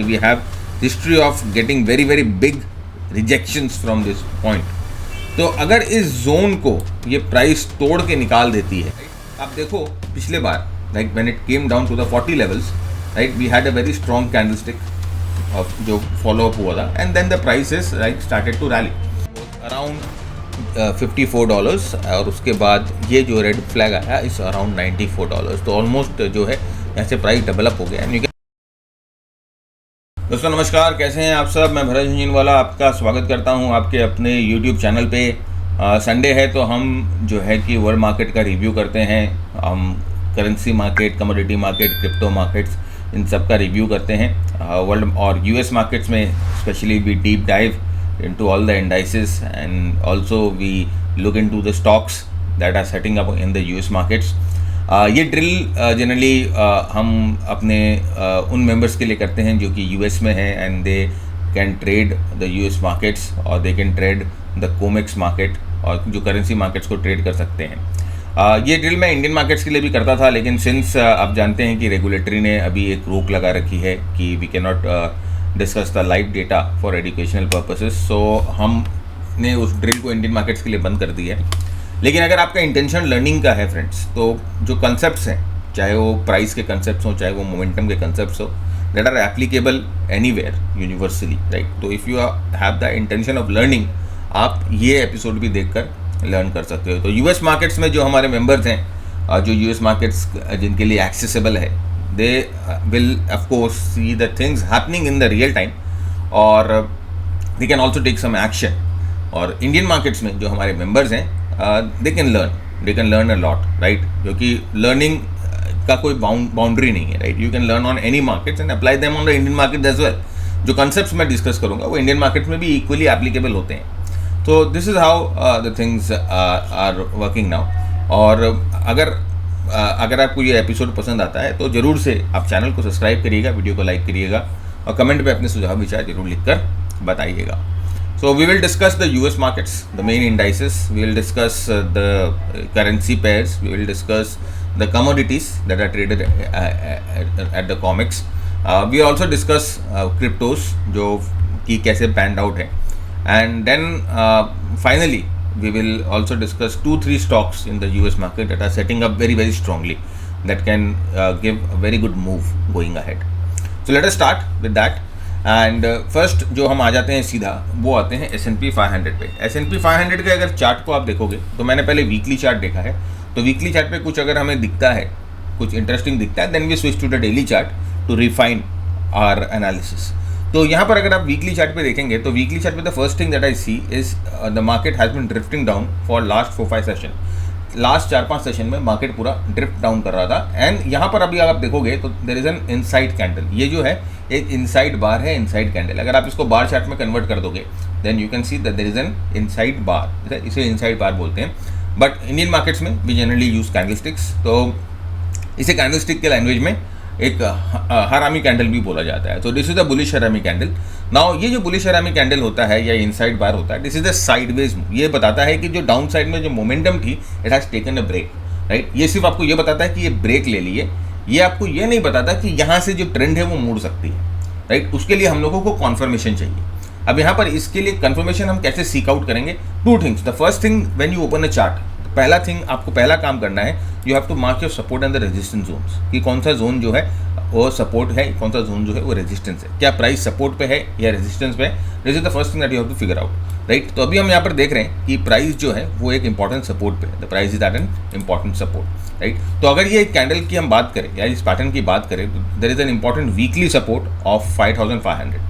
we have history of getting very very big rejections from this point. तो अगर इस zone को ये प्राइस तोड़ के निकाल देती है, आप देखो पिछले बार like when it came down to the 40 levels, right, we had a very strong candlestick of जो follow up हुआ था, and then the prices like started to rally around $54 और उसके बाद ये जो रेड फ्लैग आया इस अराउंड $94. तो ऑलमोस्ट जो है यहाँ से प्राइस डेवलप हो गया. दोस्तों नमस्कार, कैसे हैं आप सब. मैं भरत झुंझुनवाला आपका स्वागत करता हूं आपके अपने YouTube चैनल पे. संडे है तो हम जो है कि वर्ल्ड मार्केट का रिव्यू करते हैं. हम currency market, commodity market, crypto markets, इन सब का रिव्यू करते हैं. वर्ल्ड और US मार्केट्स में specially we deep dive into all the indices and also we look into the stocks that are setting up in the US markets. ये drill generally हम अपने उन मेंबर्स के लिए करते हैं जो कि US में हैं and they can trade the US markets और they can trade the Comex market और जो करेंसी मार्केट्स को ट्रेड कर सकते हैं. ये ड्रिल मैं इंडियन मार्केट्स के लिए भी करता था, लेकिन सिंस आप जानते हैं कि रेगुलेटरी ने अभी एक रोक लगा रखी है कि we can not discuss the live data for educational purposes, so हमने उस ड्रिल को इंडियन मार्केट्स के लिए बंद कर दी है. लेकिन अगर आपका इंटेंशन लर्निंग का है फ्रेंड्स, तो जो कंसेप्ट्स हैं, चाहे वो प्राइस के कंसेप्ट्स हों, चाहे वो मोमेंटम के कंसेप्ट्स हो, that are applicable anywhere universally, right. तो if you have the intention of learning, आप ये एपिसोड भी देखकर लर्न कर सकते हो. तो यूएस मार्केट्स में जो हमारे मेंबर्स हैं, जो यूएस मार्केट्स जिनके लिए एक्सेसिबल है, they will of course see the things happening in the real time और they can also take some action. और इंडियन मार्केट्स में जो हमारे मेंबर्स हैं, they can learn a lot, right, क्योंकि लर्निंग का कोई बाउंड्री नहीं है, right. You can learn on any markets and apply them on the Indian market as well. जो concepts मैं डिस्कस करूँगा वो इंडियन मार्केट्स में भी इक्वली एप्लीकेबल होते हैं. तो this is how the things are working now. और अगर आपको ये एपिसोड पसंद आता है तो ज़रूर से आप चैनल को सब्सक्राइब करिएगा, वीडियो को लाइक करिएगा और कमेंट पे अपने सुझाव विचार जरूर लिखकर बताइएगा. So we will discuss the US markets, the main indices, we will discuss the currency pairs, we will discuss the commodities that are traded at the COMEX, we also discuss cryptos जो कि कैसे panned out है, and then finally we will also discuss 2-3 stocks in the US market that are setting up very very strongly that can give a very good move going ahead. So let us start with that. And first जो हम आ जाते हैं सीधा, वो आते हैं S&P 500 पे. S&P 500 के अगर चार्ट को आप देखोगे तो मैंने पहले वीकली चार्ट देखा है, तो वीकली चार्ट पे कुछ अगर हमें दिखता है, कुछ इंटरेस्टिंग दिखता है, then we switch to the daily chart to refine our analysis. तो यहाँ पर अगर आप वीकली चार्ट पे देखेंगे तो वीकली चार्ट पे the first thing that I see is the market has been drifting down for last 4-5 session. Last 4-5 session में मार्केट पूरा ड्रिफ्ट डाउन कर रहा था. एंड यहाँ पर अभी आप देखोगे तो there is an inside candle. ये जो है एक इनसाइड बार है, इनसाइड कैंडल. अगर आप इसको बार चार्ट में कन्वर्ट कर दोगे then you can see that there is an inside bar. इसे इनसाइड बार बोलते हैं, बट इंडियन मार्केट्स में वी जनरली यूज़ कैंडलस्टिक्स. तो इसे कैंडलस्टिक के लैंग्वेज में एक हरामी कैंडल भी बोला जाता है. तो दिस इज द बुलिश हरामी कैंडल. नाउ ये जो बुलिश हरामी कैंडल होता है या इनसाइड बार होता है, this is the sideways move. ये बताता है कि जो डाउन साइड में जो मोमेंटम थी, it has taken a break, right. ये सिर्फ आपको ये बताता है कि ये ब्रेक ले लिए. ये आपको ये नहीं बताता कि यहाँ से जो ट्रेंड है वो मुड़ सकती है, राइट. उसके लिए हम लोगों को कॉन्फर्मेशन चाहिए. अब यहाँ पर इसके लिए कन्फर्मेशन हम कैसे सीक आउट करेंगे? 2 things. The first thing, when you open a chart, पहला थिंग आपको पहला काम करना है, you have to mark your support and the resistance zones, कि कौन सा जोन जो है वो सपोर्ट है, कौन सा जोन जो है वो रेजिस्टेंस है. क्या प्राइस सपोर्ट पे है या रेजिस्टेंस पे है? This is the first thing that you have to figure out, right. तो अभी हम यहाँ पर देख रहे हैं कि प्राइस जो है वो एक इंपॉर्टेंट सपोर्ट पे है. The price is at an important support, right. तो अगर ये कैंडल की हम बात करें या इस पैटर्न की बात करें तो there is an important weekly support of 5500.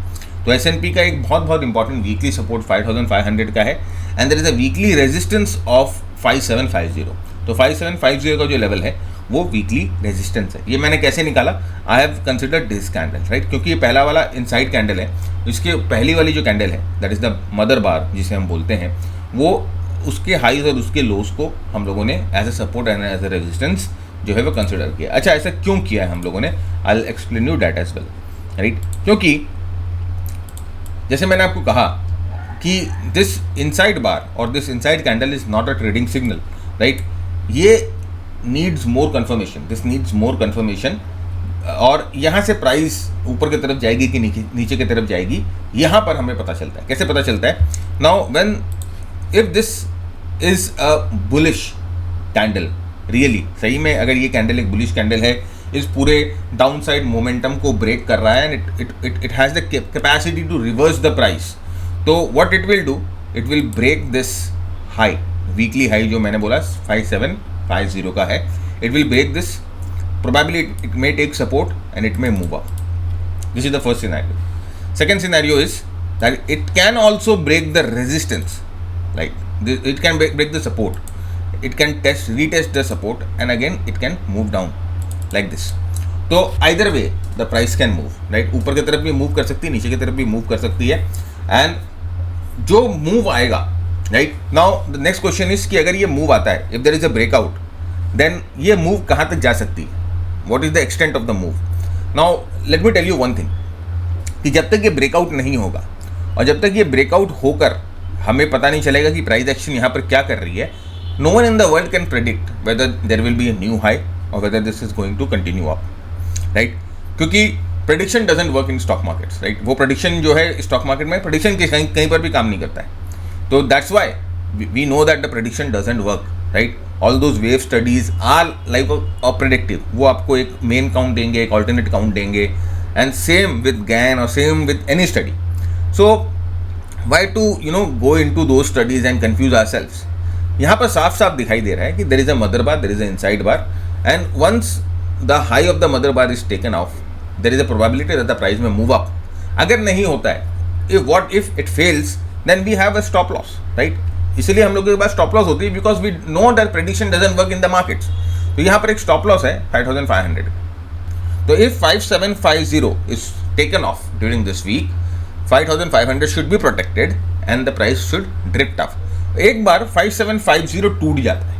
तो S&P का एक बहुत इंपॉर्टेंट वीकली सपोर्ट 5500 का है, and there is a weekly resistance of 5750. तो 5750 का जो लेवल है वो वीकली रेजिस्टेंस है. ये मैंने कैसे निकाला? I have considered this candle, right, क्योंकि ये पहला वाला इनसाइड कैंडल है. इसके पहली वाली जो कैंडल है दैट इज द मदर बार जिसे हम बोलते हैं, वो उसके हाईज और उसके लोस को हम लोगों ने as a support and as a resistance जो है वो कंसिडर किया. अच्छा, ऐसा क्यों किया है हम लोगों ने? I will explain you that as well, right. क्योंकि जैसे मैंने आपको कहा कि दिस इनसाइड बार और this inside candle is not a trading signal, right. ये needs more confirmation. This needs more confirmation और यहाँ से प्राइस ऊपर की तरफ जाएगी कि नीचे की तरफ जाएगी, यहाँ पर हमें पता चलता है। कैसे पता चलता है? Now when if this is a bullish candle, really सही में अगर ये कैंडल एक बुलिश कैंडल है, इस पूरे डाउनसाइड मोमेंटम को ब्रेक कर रहा है and it has the capacity to reverse the price, तो what it will do, it will break this high, weekly high जो मैंने बोला 5750 का है, it will break this, probably it may take support and it may move up. This is the first scenario. Second scenario is that it can also break the resistance, like it can break the support, it can retest the support and again it can move down like this. तो either way the price can move, right? ऊपर की तरफ भी move कर सकती है, नीचे की तरफ भी मूव कर सकती है, एंड जो मूव आएगा, right now the next question is कि अगर ये मूव आता है, if there is a breakout, then ये मूव कहाँ तक जा सकती है? What is the extent of the move? Now let me tell you one thing, कि जब तक ये ब्रेकआउट नहीं होगा और जब तक ये ब्रेकआउट होकर हमें पता नहीं चलेगा कि प्राइस एक्शन यहाँ पर क्या कर रही है, no one in the world can predict whether there will be a new high और whether this is going to continue up, right? क्योंकि prediction doesn't work in stock markets, right? वो prediction जो है स्टॉक मार्केट में prediction कहीं पर भी काम नहीं करता है, तो that's why we know that the prediction doesn't work, right? All those wave studies are like a predictive, वो आपको एक मेन काउंट देंगे, एक ऑल्टरनेट काउंट देंगे, एंड सेम विद गैन और same with any study. So why to go into those studies and confuse ourselves? यहाँ पर साफ साफ दिखाई दे रहा है कि there is a mother bar, there is a inside bar, and once the high of the mother bar is taken off, there is a probability that the price में मूव अप. अगर नहीं होता है, if it fails, then we have a stop loss, right? इसलिए हम लोगों के पास स्टॉप लॉस होती है, because we know that prediction doesn't work in the markets. तो यहाँ पर एक स्टॉप लॉस है 5500. तो if 5750 is taken of during this week, 5500 should be protected and the price should drift off. एक बार 5750 टूट जाता है,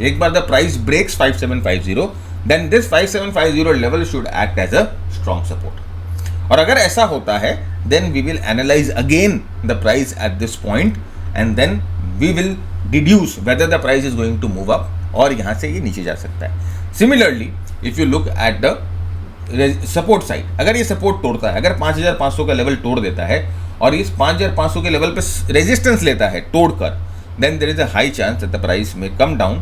एक बार the price breaks 5750, then this 5750 level should act as a strong support. और अगर ऐसा होता है, then we will analyse again the price at this point and then we will deduce whether the price is going to move up, और यहाँ से ये नीचे जा सकता है. Similarly, if you look at the support side, अगर ये सपोर्ट तोड़ता है, अगर 5500 का लेवल तोड़ देता है और इस 5500 के लेवल पे रेजिस्टेंस लेता है तोड़कर, then there is a high chance that the price may come down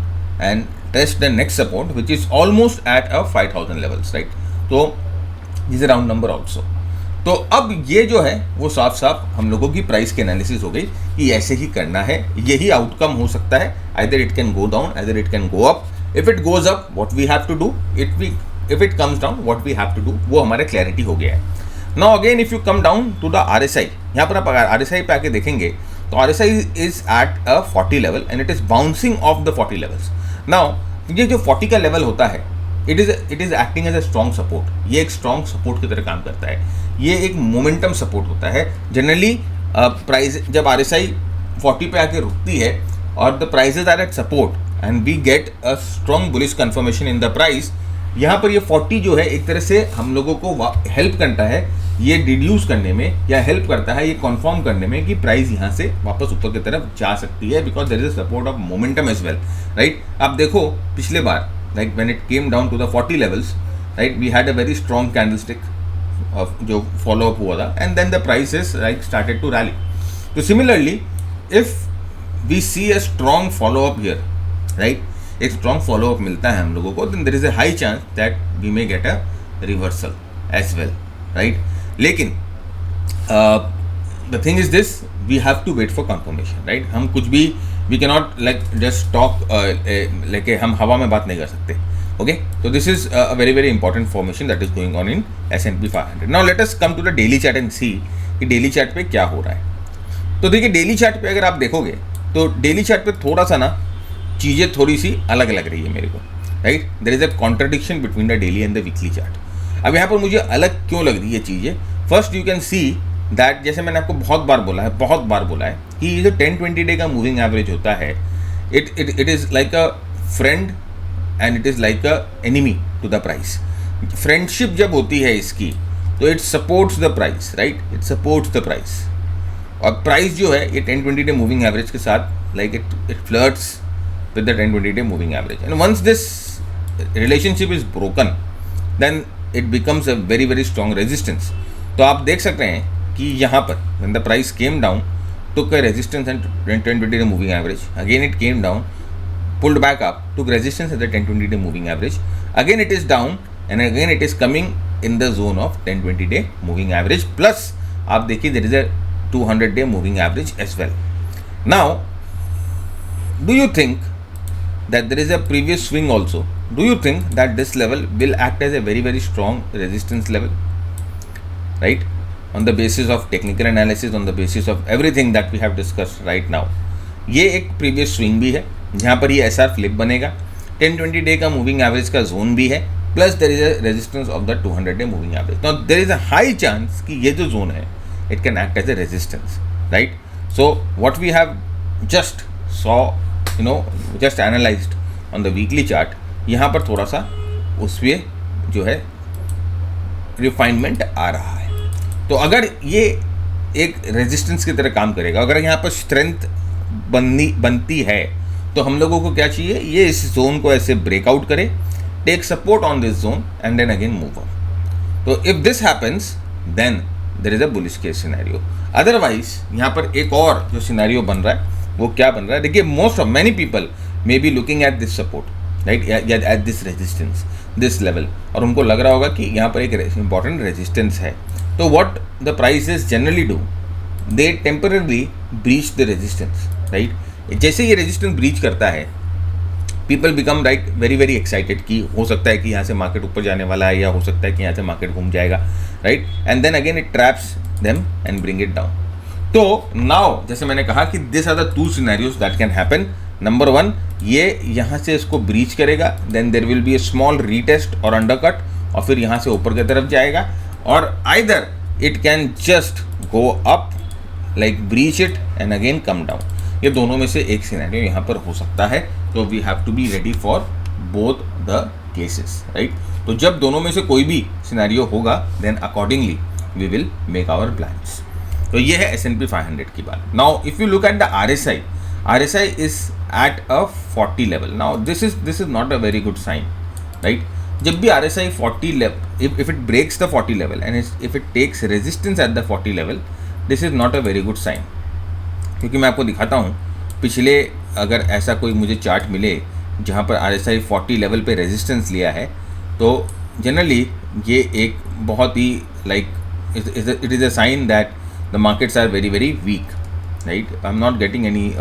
and test the next support which is almost at a 5000 levels, right? तो this is a round number also. तो अब ये जो है वो साफ साफ हम लोगों की प्राइस की एनालिसिस हो गई कि ऐसे ही करना है, यही आउटकम हो सकता है. Either it can go down, either it can go up. If it goes up, what we have to do, if it comes down, what we have to do, वो हमारे क्लैरिटी हो गया है. Now again if you come down to the RSI, यहाँ पर आप RSI पे आके देखेंगे तो RSI is at a 40 level and it is bouncing off the 40 levels. Now ये जो 40 का लेवल होता है, it is acting as a strong support. ये एक स्ट्रॉन्ग सपोर्ट की तरह काम करता है, ये एक मोमेंटम सपोर्ट होता है. जनरली प्राइस जब RSI 40 पे आके रुकती है और the prices are at support and we get a strong bullish confirmation in the price, यहाँ पर ये 40 जो है एक तरह से हम लोगों को हेल्प करता है ये डिड्यूस करने में, या हेल्प करता है ये कन्फर्म करने में कि प्राइस यहाँ से वापस ऊपर की तरफ जा सकती है, because there is a support of momentum as well, right? आप देखो पिछले बार, like when it came down to the 40 levels, right, we had a very strong candlestick of जो follow up हुआ था, and then the prices like started to rally. So similarly, if we see a strong follow up here, right, एक strong follow up मिलता है हम लोगों को, then there is a high chance that we may get a reversal as well, right? लेकिन the thing is this, we have to wait for confirmation, right? हम कुछ भी we cannot like just talk like हम हवा में बात नहीं कर सकते. Okay, so this is a very very important formation that is going on in S&P 500. Now let us come to the daily chart and see कि daily chart पे क्या हो रहा है. तो देखिए daily chart पे अगर आप देखोगे तो daily chart पे थोड़ा सा ना चीज़ें थोड़ी सी अलग लग रही है मेरे को, right? There is a contradiction between the daily and the weekly chart. अब यहाँ पर मुझे अलग क्यों लग रही है चीज़ें? First you can see that, जैसे मैंने आपको बहुत बार बोला है कि ये जो 10-20 डे का मूविंग एवरेज होता है, it is like a friend and it is like a enemy to the price. Friendship जब होती है इसकी तो it supports the price, right? It supports the price. और प्राइस जो है ये 10-20 डे मूविंग एवरेज के साथ like it flirts with the 10-20 day moving average, and once this relationship is broken, then it becomes a very very strong resistance. तो आप देख सकते हैं कि यहाँ पर when the price came down, took a resistance and 10-20 day moving average, again it came down, pulled back up, took resistance at the 10-20 day moving average, again it is down and again it is coming in the zone of 10-20 day moving average, plus आप देखिए there is a 200 day moving average as well. Now do you think that there is a previous swing also? Do you think that this level will act as a very very strong resistance level, right? On the basis of technical analysis, on the basis of everything that we have discussed right now, ये एक previous swing भी है जहाँ पर ये SR flip बनेगा, 10-20 day का moving average का जोन भी है, plus there is a resistance of the 200 day moving average. Now there is a high chance कि ये जो जोन है it can act as a resistance, right. So what we have just saw just analysed on the weekly chart, यहाँ पर थोड़ा सा उसमें जो है रिफाइनमेंट आ रहा है. तो अगर ये एक रेजिस्टेंस की तरह काम करेगा, अगर यहाँ पर स्ट्रेंथ बनती है, तो हम लोगों को क्या चाहिए, ये इस जोन को ऐसे ब्रेकआउट करे, take support on this zone and then again move on. तो if this happens then there is a bullish case scenario. Otherwise यहाँ पर एक और जो सिनेरियो बन रहा है वो क्या बन रहा है, देखिए most of many people may be looking at this support, right, at this resistance, this level, और उनको लग रहा होगा कि यहाँ पर एक इंपॉर्टेंट रेजिस्टेंस है. तो what the prices generally do, they temporary breach the resistance, right. जैसे ये रेजिस्टेंस ब्रीच करता है, people become right very very excited कि हो सकता है कि यहाँ से मार्केट ऊपर जाने वाला है, या हो सकता है कि यहाँ से मार्केट घूम जाएगा, right. And then again it traps them and bring it down. तो नाउ जैसे मैंने कहा कि this are the two scenarios that can happen. Number one, ये यहाँ से इसको ब्रीच करेगा, then there will be a small retest और अंडरकट, और फिर यहाँ से ऊपर की तरफ जाएगा, और either it can just go up like breach it and again come down. ये दोनों में से एक सिनेरियो यहाँ पर हो सकता है. तो we have to be ready for both the cases, right. तो जब दोनों में से कोई भी सिनेरियो होगा, then accordingly we will make our plans. तो ये है S&P 500 की बात. Now if you look at the RSI is at a 40 level. Now this is not a very good sign, right. जब भी RSI 40 level, if it breaks the 40 level and if it takes resistance at the 40 level, this is not a very good sign. क्योंकि मैं आपको दिखाता हूँ पिछले, अगर ऐसा कोई मुझे चार्ट मिले जहाँ पर RSI 40 लेवल पे रेजिस्टेंस लिया है, तो जनरली ये एक बहुत ही like it is a sign that the markets are very very weak, right. I am not getting any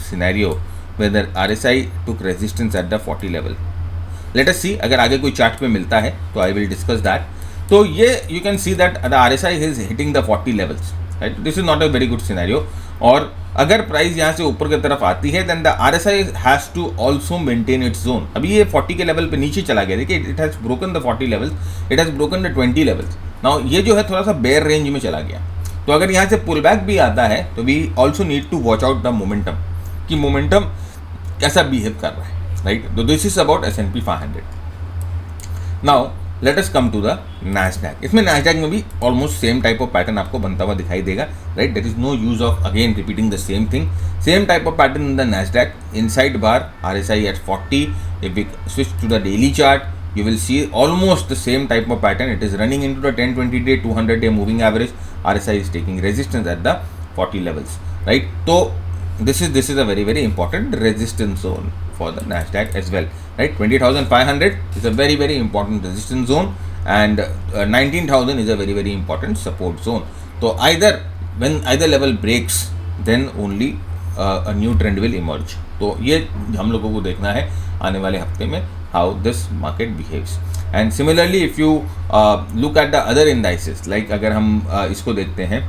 scenario whether RSI took resistance at the 40 level. Let us see, अगर आगे कोई चार्ट पे मिलता है तो आई विल डिस्कस दैट. तो ये you can see that the RSI is hitting the 40 levels, right. This is not a very good scenario. और अगर प्राइस यहाँ से ऊपर की तरफ आती है, then the RSI has to also maintain its zone. अभी ये 40 के लेवल पे नीचे चला गया, देखिए it has broken the 40 levels, it has broken the 20 levels. Now ये जो है थोड़ा सा बेयर रेंज में चला गया. तो अगर यहाँ से पुल बैक भी आता है, तो we also need to watch out the momentum, कि मोमेंटम कैसा बिहेव कर रहा है, राइट. तो this is about S&P 500. Now let us come to the Nasdaq. इसमें नैस्डैक में भी almost same type of pattern आपको बनता हुआ दिखाई देगा, right. There is no use of again repeating the same thing. Same type of pattern in the Nasdaq, inside bar RSI at 40. If we switch to the daily chart, you will see almost the same type of pattern. It is running into the 10-20 day 200 day moving average. RSI is taking resistance at the 40 levels, right. So this is a very very important resistance zone for the Nasdaq as well, right. 20,500 is a very very important resistance zone, and 19,000 is a very very important support zone. So when either level breaks, then only a new trend will emerge. तो ये हम लोगों को देखना है आने वाले हफ्ते में how this market behaves. And similarly if you look at the other indices, like अगर हम इसको देखते हैं,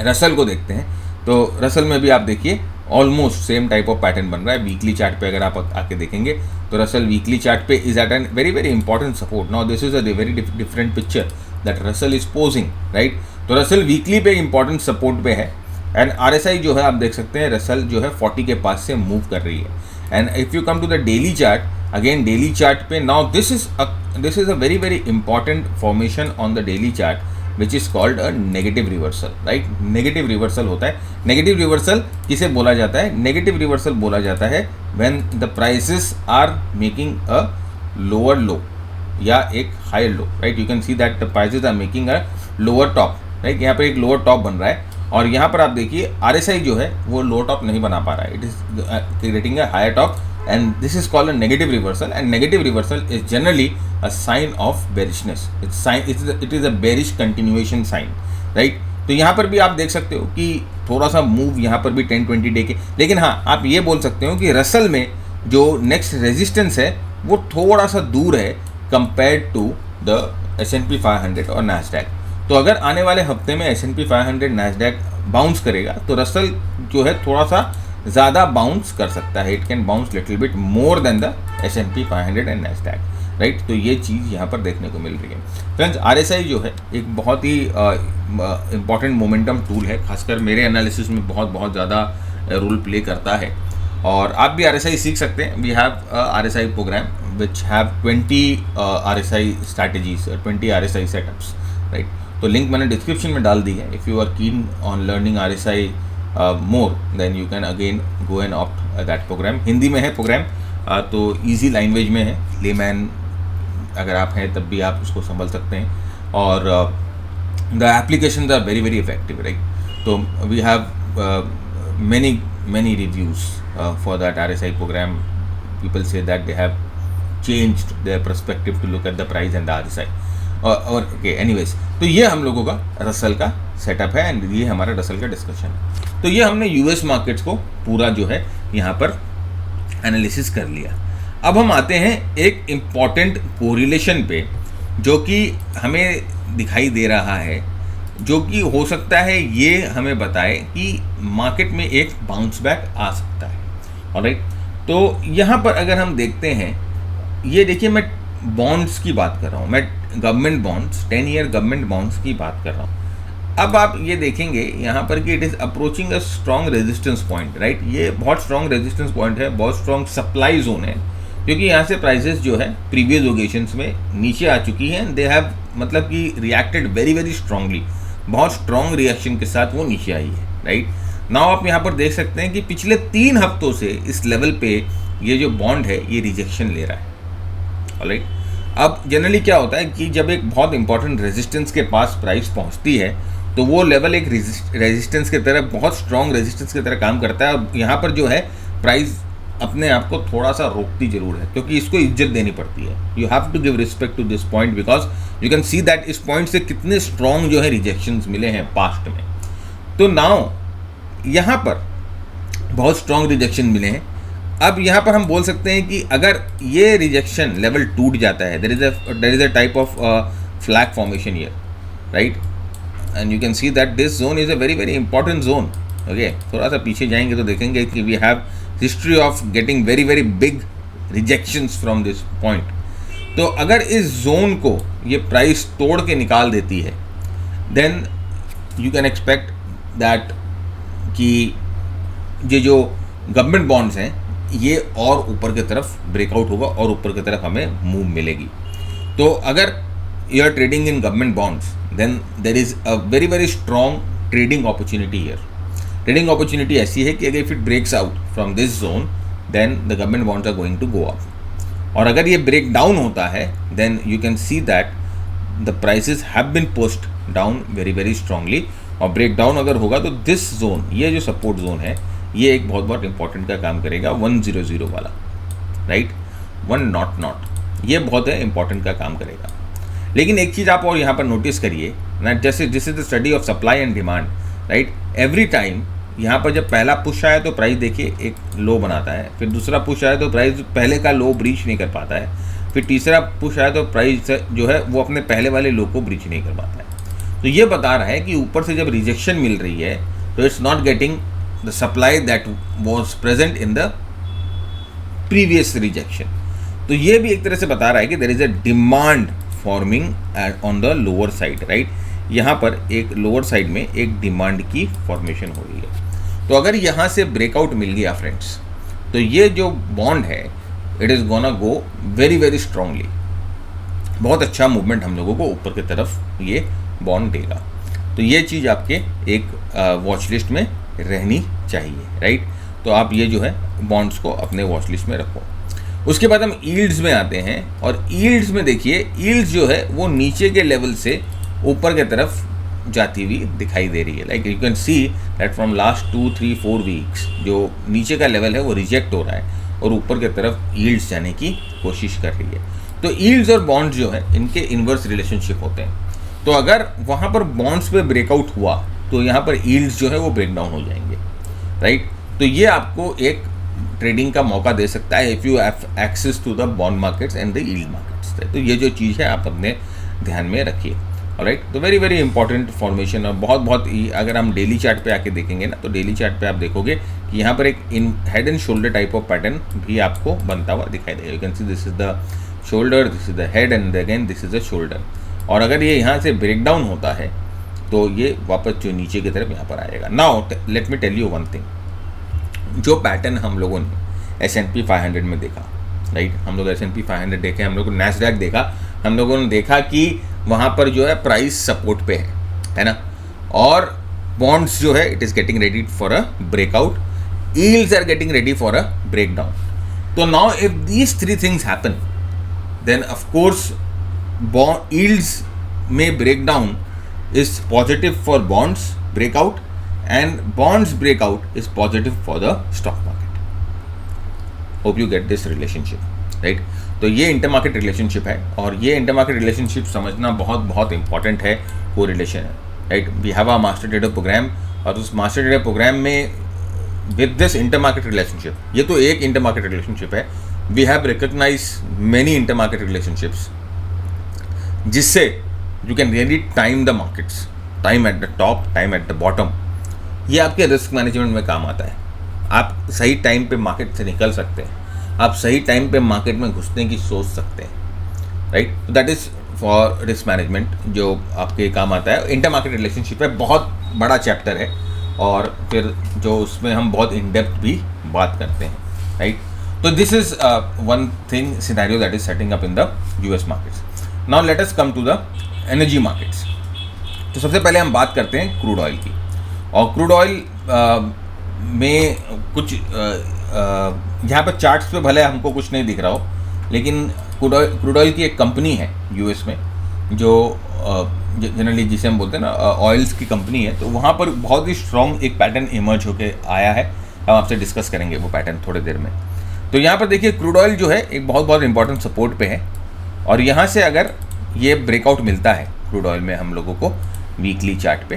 रसल को देखते हैं, तो रसल में भी आप देखिए almost same type of pattern बन रहा है. वीकली चार्ट पे अगर आप आके देखेंगे, तो रसल वीकली चार्ट पे is at an very very important support. Now this is a very different picture that Russell is posing, right. तो रसल वीकली पे इंपॉर्टेंट सपोर्ट पे है, एंड RSI जो है आप देख सकते हैं रसल जो है 40 के पास से मूव कर रही है. And if you come to the daily chart, again daily chart पे, now this is a very very important formation on the daily chart, which is called a negative reversal, right. Negative reversal होता है. Negative reversal किसे बोला जाता है? Negative reversal बोला जाता है when the prices are making a lower low, या एक higher low, right. You can see that the prices are making a lower top, right. यहाँ पर एक लोअर टॉप बन रहा है और यहाँ पर आप देखिए RSI जो है वो लोअर टॉप नहीं बना पा रहा है, it is creating a higher top and this is called a negative reversal, and negative reversal is generally a sign of bearishness. It is a bearish continuation sign, right? तो यहाँ पर भी आप देख सकते हो कि थोड़ा सा मूव यहाँ पर भी 10-20 डे के, लेकिन हाँ आप ये बोल सकते हो कि रसल में जो नेक्स्ट रेजिस्टेंस है वो थोड़ा सा दूर है कंपेयर्ड टू द S&P 500 और नैस्डैक। तो अगर आने वाले हफ्ते में S&P 500 नैस्डैक बाउंस करेगा तो रसल जो है थोड़ा सा ज़्यादा बाउंस कर सकता है, it can bounce little bit more than the S&P 500 and Nasdaq, right. तो ये चीज़ यहाँ पर देखने को मिल रही है फ्रेंड्स। RSI जो है एक बहुत ही इम्पॉर्टेंट मोमेंटम टूल है, खासकर मेरे एनालिसिस में बहुत ज़्यादा रोल प्ले करता है और आप भी RSI सीख सकते हैं। We have RSI program which have 20 RSI strategies, 20 RSI setups, right. तो लिंक मैंने डिस्क्रिप्शन में डाल दी है। If you are keen on learning RSI more, then you can again go and opt that program। Hindi में है प्रोग्राम, तो easy language में है, लेमैन अगर आप हैं तब भी आप उसको समझ सकते हैं और the applications are very very effective, right। तो we have many reviews for that RSI program। People say that they have changed their perspective to look at the price and the RSI और okay anyways. तो ये हम लोगों का Russell का setup है and ये हमारा रसल का डिस्कशन है। तो ये हमने US मार्केट्स को पूरा जो है यहाँ पर एनालिसिस कर लिया। अब हम आते हैं एक इम्पॉर्टेंट कोरिलेशन पे जो कि हमें दिखाई दे रहा है, जो कि हो सकता है ये हमें बताए कि मार्केट में एक बाउंस बैक आ सकता है, ऑलराइट। तो यहाँ पर अगर हम देखते हैं, ये देखिए मैं बॉन्ड्स की बात कर रहा हूँ, मैं government bonds 10 year government bonds की बात कर रहा हूँ। अब आप ये देखेंगे यहाँ पर कि it is approaching a strong resistance point, right. ये बहुत स्ट्रॉन्ग रेजिस्टेंस पॉइंट है, बहुत स्ट्रॉन्ग सप्लाई जोन है, क्योंकि यहाँ से प्राइसेस जो है प्रीवियस ओकेशंस में नीचे आ चुकी हैं। दे हैव मतलब कि रिएक्टेड वेरी वेरी स्ट्रांगली, बहुत स्ट्रॉन्ग रिएक्शन के साथ वो नीचे आई है, राइट। नाउ आप यहाँ पर देख सकते हैं कि पिछले 3 हफ्तों से इस लेवल पे ये जो बॉन्ड है ये रिजेक्शन ले रहा है, ऑलराइट। अब जनरली क्या होता है कि जब एक बहुत इंपॉर्टेंट रेजिस्टेंस के पास प्राइस पहुंचती है तो वो लेवल एक रेजिस्टेंस की तरह, बहुत स्ट्रॉन्ग रेजिस्टेंस की तरह काम करता है और यहाँ पर जो है प्राइस अपने आप को थोड़ा सा रोकती जरूर है, क्योंकि इसको इज्जत देनी पड़ती है। You have to give respect to this point because you can see that इस पॉइंट से कितने स्ट्रॉन्ग जो है रिजेक्शंस मिले हैं पास्ट में। तो नाउ यहाँ पर बहुत स्ट्रॉन्ग रिजेक्शन मिले हैं। अब यहाँ पर हम बोल सकते हैं कि अगर ये रिजेक्शन लेवल टूट जाता है, there is a type of flag formation here, right, and you can see that this zone is a very very important zone, okay. थोड़ा सा पीछे जाएंगे तो देखेंगे कि we have history of getting very very big rejections from this point. तो अगर इस जोन को ये प्राइस तोड़ के निकाल देती है, then you can expect that कि ये जो गवर्नमेंट बॉन्ड्स हैं ये और ऊपर की तरफ ब्रेकआउट होगा और ऊपर की तरफ हमें मूव मिलेगी। तो अगर you are trading in government bonds, then there is a very very strong trading opportunity here. Trading opportunity ऐसी है कि अगर if it breaks out from this zone, then the government bonds are going to go up. और अगर ये break down होता है, then you can see that the prices have been pushed down very very strongly. और break down अगर होगा तो this zone, ये जो सपोर्ट जोन है, ये एक बहुत इंपॉर्टेंट का काम करेगा, 100 वाला, राइट, 100, ये बहुत है इंपॉर्टेंट का काम करेगा। लेकिन एक चीज़ आप और यहाँ पर नोटिस करिए ना, जैसे this is the study of supply and demand, right. Every time यहाँ पर जब पहला पुश आया तो प्राइस देखिए एक लो बनाता है, फिर दूसरा पुश आया तो प्राइस पहले का लो ब्रीच नहीं कर पाता है, फिर तीसरा पुश आया तो प्राइस जो है वो अपने पहले वाले लो को ब्रीच नहीं कर पाता है। तो ये बता रहा है कि ऊपर से जब रिजेक्शन मिल रही है तो it's not getting the supply that was present in the previous rejection. तो ये भी एक तरह से बता रहा है कि there is a demand forming on the lower side, right. यहाँ पर एक लोअर साइड में एक डिमांड की फॉर्मेशन हो रही है। तो अगर यहाँ से ब्रेकआउट मिल गया फ्रेंड्स, तो ये जो बॉन्ड है it is gonna go very very strongly, बहुत अच्छा मूवमेंट हम लोगों को ऊपर की तरफ ये बॉन्ड देगा। तो ये चीज़ आपके एक वॉच लिस्ट में रहनी चाहिए, राइट। तो आप ये जो है बॉन्ड्स को अपने वॉच लिस्ट में रखो। उसके बाद हम यील्ड्स में आते हैं, और यील्ड्स में देखिए यील्ड्स जो है वो नीचे के लेवल से ऊपर की तरफ जाती हुई दिखाई दे रही है। Like you can see that from last 2-3-4 weeks जो नीचे का लेवल है वो रिजेक्ट हो रहा है और ऊपर की तरफ यील्ड्स जाने की कोशिश कर रही है। तो यील्ड्स और बॉन्ड्स जो है इनके इन्वर्स रिलेशनशिप होते हैं। तो अगर वहाँ पर बॉन्ड्स पे ब्रेकआउट हुआ तो यहाँ पर यील्ड्स जो है वो ब्रेक डाउन हो जाएंगे, राइट। तो ये आपको एक ट्रेडिंग का मौका दे सकता है if you have access to the bond markets and the yield markets. तो ये जो चीज़ है आप अपने ध्यान में रखिए, ऑलराइट। तो वेरी वेरी इंपॉर्टेंट फॉर्मेशन, और बहुत अगर हम डेली चार्ट पे आके देखेंगे ना, तो डेली चार्ट पे आप देखोगे कि यहाँ पर एक head and shoulder type of pattern भी आपको बनता हुआ दिखाई देगा। You can see this is the shoulder, this is the head and again this is the shoulder. और अगर ये यहाँ से ब्रेक डाउन होता है तो ये वापस जो नीचे की तरफ यहाँ पर आएगा। Now let me tell you one thing, जो पैटर्न हम लोगों ने S&P 500 में देखा, राइट, हम लोग S&P 500 देखे, हम लोग नैस्डैक देखा, हम लोगों ने देखा कि वहाँ पर जो है प्राइस सपोर्ट पे है ना, और बॉन्ड्स जो है it is getting ready for a breakout, yields are getting ready for a breakdown. तो now if these three things happen then of course yields में breakdown is positive for bonds breakout and bonds breakout is positive for the stock market. Hope you get this relationship, right? तो ये inter market relationship है, और ये inter market relationship समझना बहुत important है, को रिलेशन है, right. We have a master trader program, और उस मास्टर ट्रेडर प्रोग्राम में with this inter market relationship, ये तो एक इंटर मार्केट रिलेशनशिप है, we have recognise many inter market relationships, जिससे you can really time the markets, time at the top, time at the bottom. ये आपके risk management में काम आता है। आप सही टाइम पे मार्केट से निकल सकते हैं, आप सही टाइम पे मार्केट में घुसने की सोच सकते हैं, right. That is for risk management जो आपके काम आता है। इंटर मार्केट रिलेशनशिप है, बहुत बड़ा चैप्टर है, और फिर जो उसमें हम बहुत इन डेप्थ भी बात करते हैं, राइट। तो this is one thing scenario that is setting up in the US markets. Now let us come to the energy markets. तो सबसे पहले हम बात करते हैं क्रूड ऑयल की, और क्रूड ऑयल में कुछ यहाँ पर चार्ट्स पे भले हमको कुछ नहीं दिख रहा हो, लेकिन क्रूड ऑयल की एक कंपनी है US में जो जनरली जिसे हम बोलते हैं ना ऑयल्स की कंपनी है। तो वहाँ पर बहुत ही स्ट्रॉन्ग एक पैटर्न इमर्ज होके आया है, हम आपसे डिस्कस करेंगे वो पैटर्न थोड़ी देर में। तो यहाँ पर देखिए क्रूड ऑयल जो है एक बहुत इंपॉर्टेंट सपोर्ट पे है, और यहाँ से अगर ये ब्रेकआउट मिलता है क्रूड ऑयल में हम लोगों को वीकली चार्ट पे,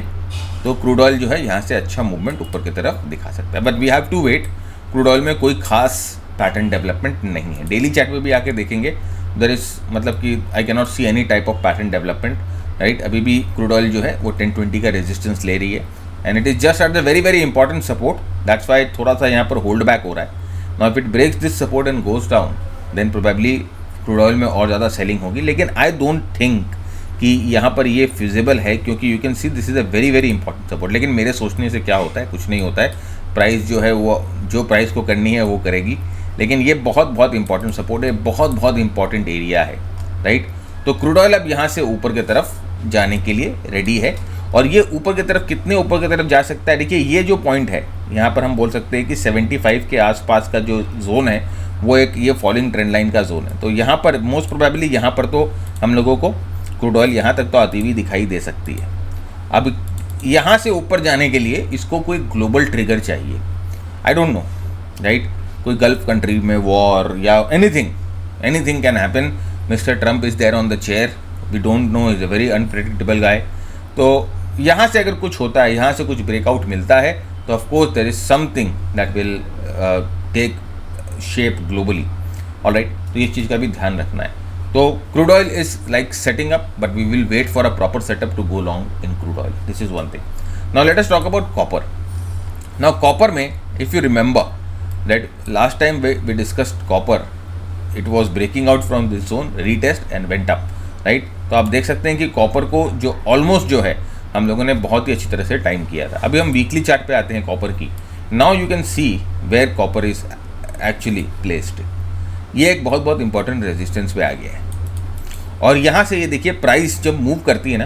तो क्रूड ऑयल जो है यहाँ से अच्छा मूवमेंट ऊपर की तरफ दिखा सकता है। But we have to wait, crude oil में कोई खास पैटर्न डेवलपमेंट नहीं है। डेली चार्ट में भी आके देखेंगे देयर इज, मतलब कि I can not see any type of pattern development, right. अभी भी क्रूड ऑयल जो है वो 1020 का रेजिस्टेंस ले रही है, and it is just at the very important support, that's why थोड़ा सा यहाँ पर होल्ड बैक हो रहा है। Now if it breaks this support and goes down then probably crude oil में और ज़्यादा सेलिंग होगी, लेकिन आई डोंट थिंक कि यहाँ पर ये फिजिबल है, क्योंकि you can see this is a very important support. लेकिन मेरे सोचने से क्या होता है, कुछ नहीं होता है, प्राइस जो है वो जो प्राइस को करनी है वो करेगी, लेकिन ये बहुत इंपॉर्टेंट सपोर्ट है, बहुत इंपॉर्टेंट एरिया है, राइट। तो क्रूड ऑयल अब यहाँ से ऊपर की तरफ जाने के लिए रेडी है, और ये ऊपर की तरफ कितने ऊपर की तरफ जा सकता है, देखिए ये जो पॉइंट है यहाँ पर हम बोल सकते हैं कि 75 के आसपास का जो जोन है वो एक ये फॉलिंग ट्रेंड लाइन का जोन है। तो यहाँ पर मोस्ट प्रोबेबली यहाँ पर तो हम लोगों को क्रूड ऑयल यहाँ तक तो आती हुई दिखाई दे सकती है। अब यहाँ से ऊपर जाने के लिए इसको कोई ग्लोबल ट्रिगर चाहिए, आई डोंट नो, राइट। कोई गल्फ कंट्री में वॉर या anything can happen. Mister Trump is there on the chair, we don't know, is a very unpredictable guy. तो यहाँ से अगर कुछ होता है, यहाँ से कुछ ब्रेकआउट मिलता है, तो of course there is something that will take shape globally, alright. तो इस चीज़ का भी ध्यान रखना है। तो crude oil is like setting up, but we will wait for a proper setup to go long in crude oil, this is one thing. Now let us talk about copper. Now copper में if you remember that last time we discussed copper, it was breaking out from this zone, retest and went up, right. तो आप देख सकते हैं कि copper को जो almost जो है हम लोगों ने बहुत ही अच्छी तरह से टाइम किया था। अभी हम वीकली चार्ट पे आते हैं कॉपर की। Now you can see where copper is actually placed. ये एक बहुत इंपॉर्टेंट रेजिस्टेंस पे आ गया है, और यहाँ से ये देखिए प्राइस जब मूव करती है ना,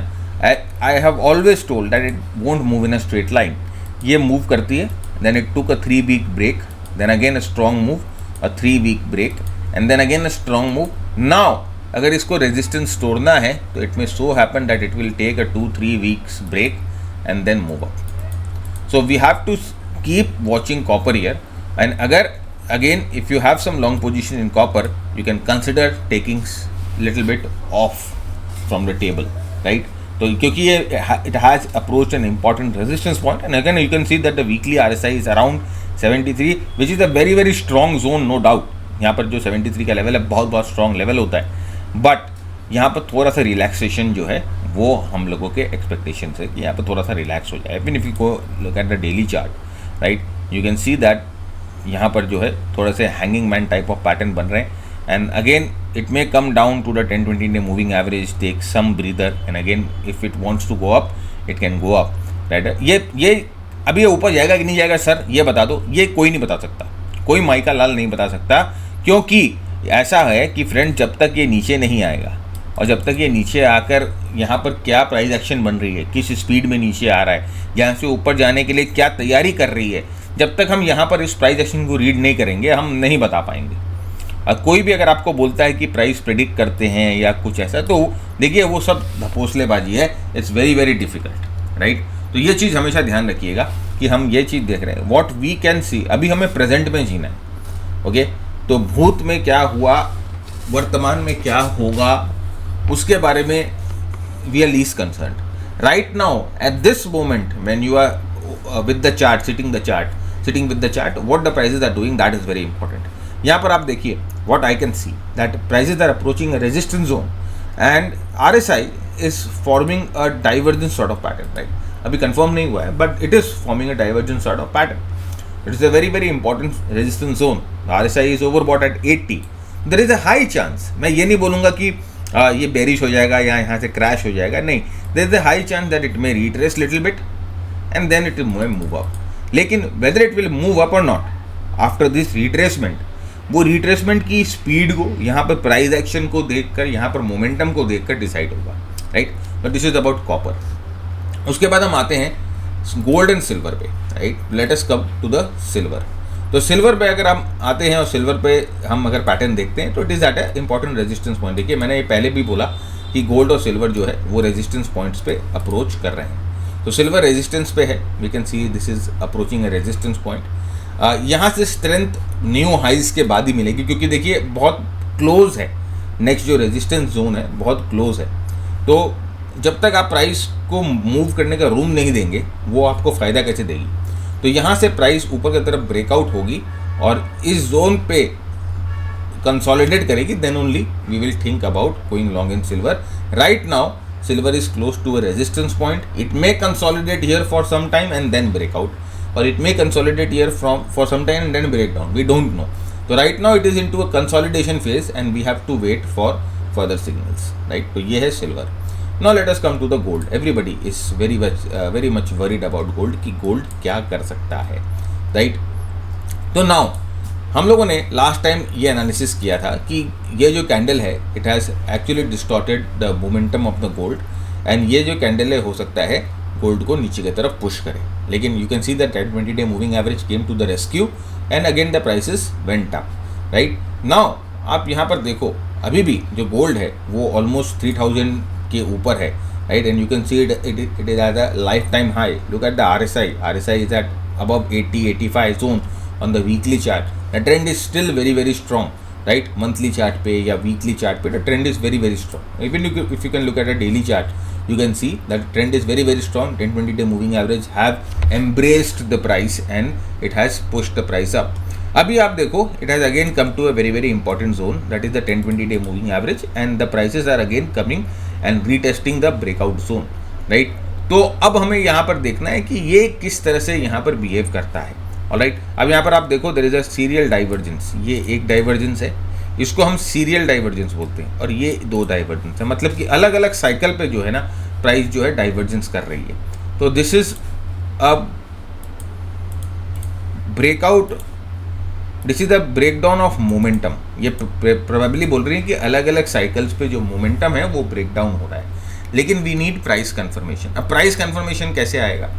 I have always told that it won't move in a straight line. ये मूव करती है, then it took a 3 week break, then again a strong move, a 3 week break, and then again a strong move. Now अगर इसको resistance तोड़ना है तो it may so happen that it will take a 2-3 weeks break and then move up. So we have to keep watching copper here, and agar again if you have some long position in copper, you can consider taking little bit off from the table, right? तो क्योंकि ये it has approached an important resistance point, and again you can see that the weekly RSI is around 73, which is a very very strong zone, no doubt. यहाँ पर जो 73 का level है बहुत strong level होता है, बट यहाँ पर थोड़ा सा रिलैक्सेशन जो है वो हम लोगों के एक्सपेक्टेशन है कि यहाँ पर थोड़ा सा रिलैक्स हो जाए. Even if you go look at the daily chart, right, you can see that यहाँ पर जो है थोड़ा से hanging man type of pattern बन रहे हैं. And again it may come down to the 10-20 day moving average, take some breather, and again if it wants to go up it can go up, right. ये अभी ये ऊपर जाएगा कि नहीं जाएगा सर, ये बता दो. ये कोई नहीं बता सकता, कोई माइका लाल नहीं बता सकता, क्योंकि ऐसा है कि फ्रेंड जब तक ये नीचे नहीं आएगा और जब तक ये नीचे आकर यहाँ पर क्या प्राइस एक्शन बन रही है, किस स्पीड में नीचे आ रहा है, यहाँ से ऊपर जाने के लिए क्या तैयारी कर रही है, जब तक हम यहाँ पर इस प्राइस एक्शन को रीड नहीं करेंगे हम नहीं बता पाएंगे. और कोई भी अगर आपको बोलता है कि प्राइस प्रेडिक्ट करते हैं या कुछ ऐसा, तो देखिए वो सब धपोसलेबाजी है. It's very very difficult, right. तो ये चीज़ हमेशा ध्यान रखिएगा कि हम ये चीज़ देख रहे हैं, वॉट वी कैन सी. अभी हमें प्रेजेंट में जीना है, ओके. तो भूत में क्या हुआ, वर्तमान में क्या होगा, उसके बारे में we are least concern. Right now at this moment when you are with the chart, sitting with the chart, what the prices are doing, that is very important. यहाँ पर आप देखिए what I can see that prices are approaching a resistance zone and RSI is forming a divergent sort of pattern, right. अभी confirm नहीं हुआ है but it is forming a divergent sort of pattern. It is a very very important resistance zone. RSI is overbought at 80. There is a high chance, मैं ये नहीं बोलूँगा कि ये बेरिश हो जाएगा या यहाँ से क्रैश हो जाएगा, नहीं. There is a high chance that it may retrace little bit and then it will move up. लेकिन whether it will move up और नॉट आफ्टर दिस रिट्रेसमेंट, वो रिट्रेसमेंट की स्पीड को यहाँ पर प्राइस एक्शन को देखकर, यहाँ पर मोमेंटम को देखकर डिसाइड होगा, right. But this is about copper. उसके बाद हम आते हैं गोल्ड एंड सिल्वर पे, right. Let us come to the silver. तो सिल्वर पे अगर हम आते हैं और सिल्वर पे हम अगर पैटर्न देखते हैं तो it is at a important resistance point. देखिए मैंने ये पहले भी बोला कि गोल्ड और सिल्वर जो है वो रेजिस्टेंस पॉइंट्स पे अप्रोच कर रहे हैं. तो सिल्वर रेजिस्टेंस पे है, we can see this is approaching a resistance point. यहाँ से स्ट्रेंथ न्यू हाइज के बाद ही मिलेगी, क्योंकि देखिए बहुत क्लोज है, नेक्स्ट जो रेजिस्टेंस जोन है बहुत क्लोज है. तो जब तक आप प्राइस को मूव करने का रूम नहीं देंगे वो आपको फ़ायदा कैसे देगी. तो यहाँ से प्राइस ऊपर की तरफ ब्रेकआउट होगी और इस जोन पे कंसोलिडेट करेगी, then only we will think about going long in silver. Right now silver is close to a resistance point. It may consolidate here for some time and then breakout, और it may consolidate here for some time and then break down, we don't know. तो right now it is into a consolidation phase and we have to wait for further signals, right. तो ये है silver. Now let us come to the gold. Everybody is very much worried about gold कि gold क्या कर सकता है, right? तो now हम लोगों ने लास्ट टाइम ये एनालिसिस किया था कि ये जो कैंडल है it has actually distorted the momentum of the gold, and ये जो कैंडल है हो सकता है गोल्ड को नीचे की तरफ पुश करे. लेकिन you can see that 20 day moving average came to the rescue and again the prices went up, right. Now आप यहाँ पर देखो अभी भी जो गोल्ड है वो ऑलमोस्ट 3000 के ऊपर है, right. And you can see it is at the life time high. Look at the RSI is at above 80-85 zone on the weekly chart. The trend is still very strong, right? Monthly chart पे या weekly chart पे the trend is very strong. Even if you can look at a daily chart, you can see that trend is very strong. 10-20 day moving average have embraced the price and it has pushed the price up. अभी आप देखो it has again come to a very important zone, that is the 10-20 day moving average, and the prices are again coming and retesting the breakout zone, right? तो अब हमें यहाँ पर देखना है कि ये किस तरह से यहाँ पर बिहेव करता है. ऑलराइट, अब यहाँ पर आप देखो there is a serial divergence. ये एक डाइवर्जेंस है, इसको हम सीरियल डाइवर्जेंस बोलते हैं, और ये दो डाइवर्जेंस है. मतलब कि अलग अलग साइकिल पे जो है ना प्राइस जो है डाइवर्जेंस कर रही है. तो this is a breakout, this is the breakdown of momentum. ये प्रोबेबली बोल रही है कि अलग अलग साइकिल्स पे जो मोमेंटम है वो ब्रेकडाउन हो रहा है, लेकिन वी नीड प्राइस कंफर्मेशन. अब प्राइस कंफर्मेशन कैसे आएगा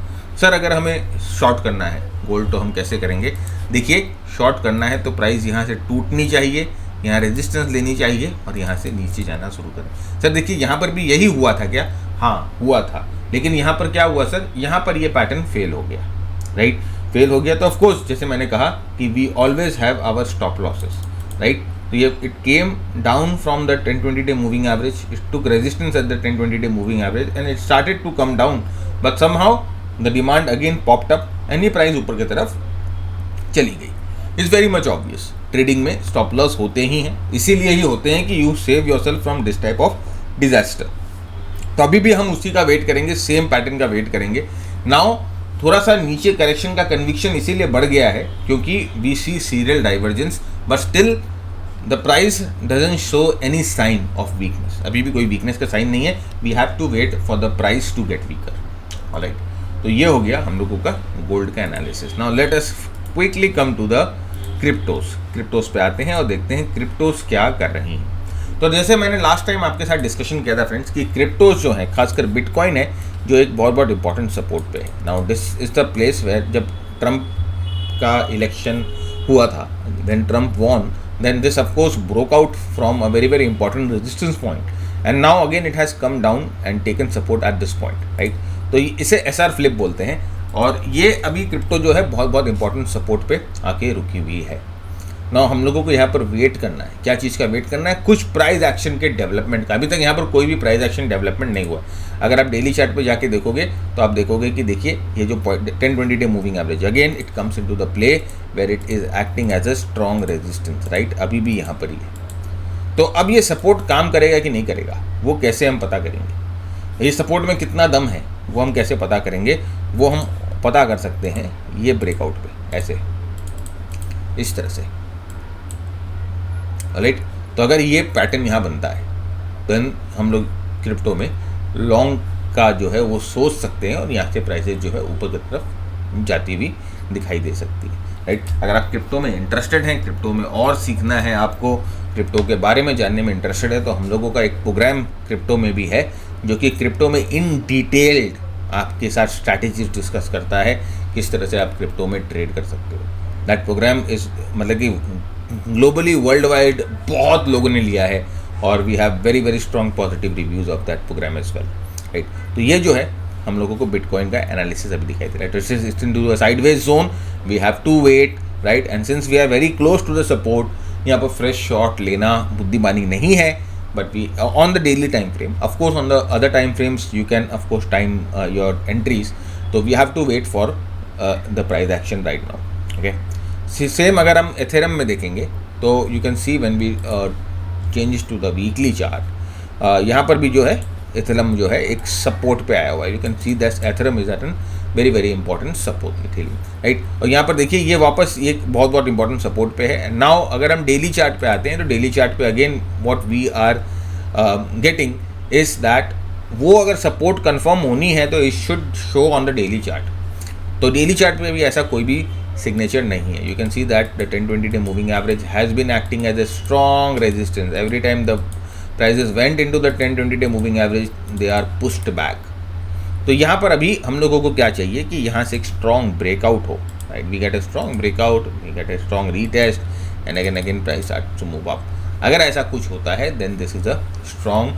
सर? अगर हमें शॉर्ट करना है गोल्ड तो हम कैसे करेंगे? देखिए शॉर्ट करना है तो प्राइस यहाँ से टूटनी चाहिए, यहाँ रेजिस्टेंस लेनी चाहिए और यहाँ से नीचे जाना शुरू करें। सर देखिए यहाँ पर भी यही हुआ था क्या? हाँ हुआ था, लेकिन यहाँ पर क्या हुआ सर, यहाँ पर ये पैटर्न फेल हो गया, राइट, फेल हो गया। तो ऑफ कोर्स जैसे मैंने कहा कि we always have our stop losses, right. तो ये it came down from the 10-20 day moving average, it took resistance at the 10-20 day moving average and it started to come down, but somehow the demand again popped up and ये price ऊपर की तरफ चली गई। It's very much obvious, trading में stop loss होते ही हैं, इसीलिए ही होते हैं कि you save yourself from this type of disaster. तो अभी भी हम उसी का वेट करेंगे, सेम पैटर्न का वेट करेंगे। नाउ थोड़ा सा नीचे करेक्शन का कन्विक्शन इसीलिए बढ़ गया है क्योंकि we see serial divergence, but still the price doesn't show any sign of weakness. अभी भी कोई वीकनेस का साइन नहीं है। We have to wait for the price to get weaker. Alright, तो ये हो गया हम लोगों का गोल्ड का analysis. Now let us quickly come to the cryptos पे आते हैं और देखते हैं क्रिप्टोस क्या कर रही हैं। तो जैसे मैंने लास्ट टाइम आपके साथ डिस्कशन किया था फ्रेंड्स कि क्रिप्टोस जो है, खासकर बिटकॉइन है जो एक बहुत इंपॉर्टेंट सपोर्ट पे है। Now this is the place where जब ट्रम्प का इलेक्शन हुआ था, then Trump won, then this of course broke out from a very important resistance point and now again it has come down and taken support at this point, right। तो इसे SR flip बोलते हैं और ये अभी crypto जो है बहुत इंपॉर्टेंट सपोर्ट पे आके रुकी हुई है। नाउ हम लोगों को यहाँ पर वेट करना है, क्या चीज़ का वेट करना है? कुछ प्राइस एक्शन के डेवलपमेंट का। अभी तक यहाँ पर कोई भी प्राइस एक्शन डेवलपमेंट नहीं हुआ। अगर आप डेली चार्ट पे जाके देखोगे तो आप देखोगे कि देखिए ये जो 10-20 day moving average again it comes into the play where it is acting as a strong resistance, right. अभी भी यहाँ पर ही है। तो अब ये सपोर्ट काम करेगा कि नहीं करेगा वो कैसे हम पता करेंगे? ये सपोर्ट में कितना दम है वो हम कैसे पता करेंगे? वो हम पता कर सकते हैं ये ब्रेकआउट पे, ऐसे इस तरह से, राइट। तो अगर ये पैटर्न यहाँ बनता है देन हम लोग क्रिप्टो में लॉन्ग का जो है वो सोच सकते हैं और यहाँ से प्राइसेस जो है ऊपर की तरफ जाती हुई दिखाई दे सकती है, राइट। अगर आप क्रिप्टो में इंटरेस्टेड हैं, क्रिप्टो में और सीखना है, आपको क्रिप्टो के बारे में जानने में इंटरेस्टेड है, तो हम लोगों का एक प्रोग्राम क्रिप्टो में भी है जो कि क्रिप्टो में इन डिटेल्ड आपके साथ स्ट्रैटेजीज डिस्कस करता है, किस तरह से आप क्रिप्टो में ट्रेड कर सकते हो। दैट प्रोग्राम इज मतलब कि ग्लोबली वर्ल्ड वाइड बहुत लोगों ने लिया है और we have very strong positive reviews of that program as well, right. तो ये जो है हम लोगों को बिटकॉइन का एनालिसिस अभी दिखाई दे रहा है। तो it's into a sideways zone, we have to wait, right. And since we are very close to the support, यहाँ पर फ्रेश शॉट लेना बुद्धिमानी नहीं है, but we on the daily time frame, of course on the other time frames you can of course time your entries, so we have to wait for the price action right now, okay। same अगर हम एथेरम में देखेंगे तो you can see when we changes to the weekly chart, यहाँ पर भी जो है एथेरम जो है एक सपोर्ट पे आया हुआ है। you can see that एथेरम is at an very important support level, right. और यहाँ पर देखिए ये वापस ये बहुत इंपॉर्टेंट सपोर्ट पे है। नाउ अगर हम डेली चार्ट पे आते हैं तो डेली चार्ट पे again what we are getting is that वो अगर सपोर्ट कंफर्म होनी है तो it should show on the daily chart. तो डेली चार्ट पे भी ऐसा कोई भी सिग्नेचर नहीं है। You can see that the 10-20 day moving average has been acting as a strong resistance every time the prices went into the 10-20 day moving average, they are pushed back. तो यहाँ पर अभी हम लोगों को क्या चाहिए कि यहाँ से एक स्ट्रॉन्ग ब्रेकआउट हो, right. We get a strong breakout, we get a strong retest and again price start to move up. अगर ऐसा कुछ होता है then this is a strong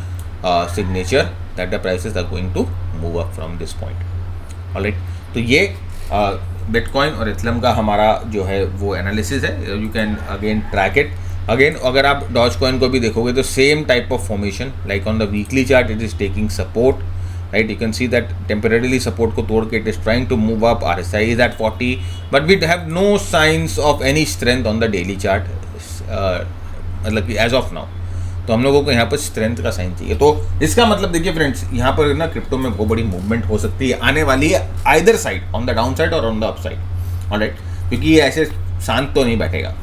signature that the prices are going to move up from this point, alright. तो ये bitcoin और Ethereum का हमारा जो है वो एनालिसिस है। You can again track it again. अगर आप डॉज कॉइन को भी देखोगे तो same type of formation, like on the weekly chart it is taking support, right। You can see that temporarily support को तोड़ के it is trying to move up, RSI is at 40, but we have no signs of any strength on the daily chart, मतलब कि as of now। तो हम लोगों को यहाँ पर स्ट्रेंथ का साइन चाहिए। तो इसका मतलब देखिए फ्रेंड्स, यहाँ पर ना क्रिप्टो में बहुत बड़ी मूवमेंट हो सकती है, आने वाली है either side, on the down side और on the up side, alright. क्योंकि ये ऐसे शांत तो नहीं बैठेगा।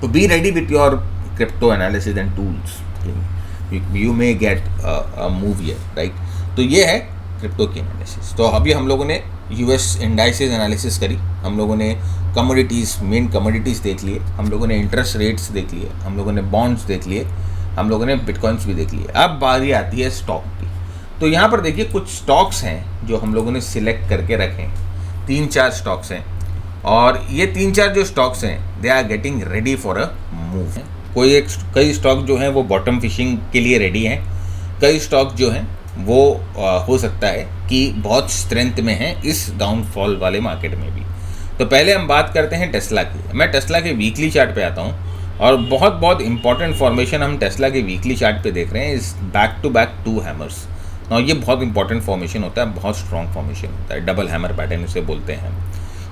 तो be ready with your crypto analysis and tools, you may get move here, right. तो ये है क्रिप्टो की एनालिसिस। तो अभी हम लोगों ने यूएस इंडाइसेस एनालिसिस करी, हम लोगों ने कमोडिटीज़, मेन कमोडिटीज़ देख लिए, हम लोगों ने इंटरेस्ट रेट्स देख लिए, हम लोगों ने बॉन्ड्स देख लिए, हम लोगों ने बिटकॉइंस भी देख लिए। अब बारी आती है स्टॉक की। तो यहाँ पर देखिए कुछ स्टॉक्स हैं जो हम लोगों ने सिलेक्ट करके रखे हैं, 3-4 स्टॉक्स हैं और ये 3-4 जो स्टॉक्स हैं they are getting ready for a move. कई स्टॉक जो हैं वो बॉटम फिशिंग के लिए रेडी हैं, कई स्टॉक जो हैं वो हो सकता है कि बहुत स्ट्रेंथ में हैं इस डाउनफॉल वाले मार्केट में भी। तो पहले हम बात करते हैं टेस्ला की। मैं टेस्ला के वीकली चार्ट पे आता हूँ और बहुत इंपॉर्टेंट फॉर्मेशन हम टेस्ला के वीकली चार्ट पे देख रहे हैं, इस बैक टू बैक 2 हैमर्स। और ये बहुत इंपॉर्टेंट फॉर्मेशन होता है, बहुत स्ट्रॉन्ग फॉर्मेशन होता है, डबल हैमर पैटर्न इसे बोलते हैं।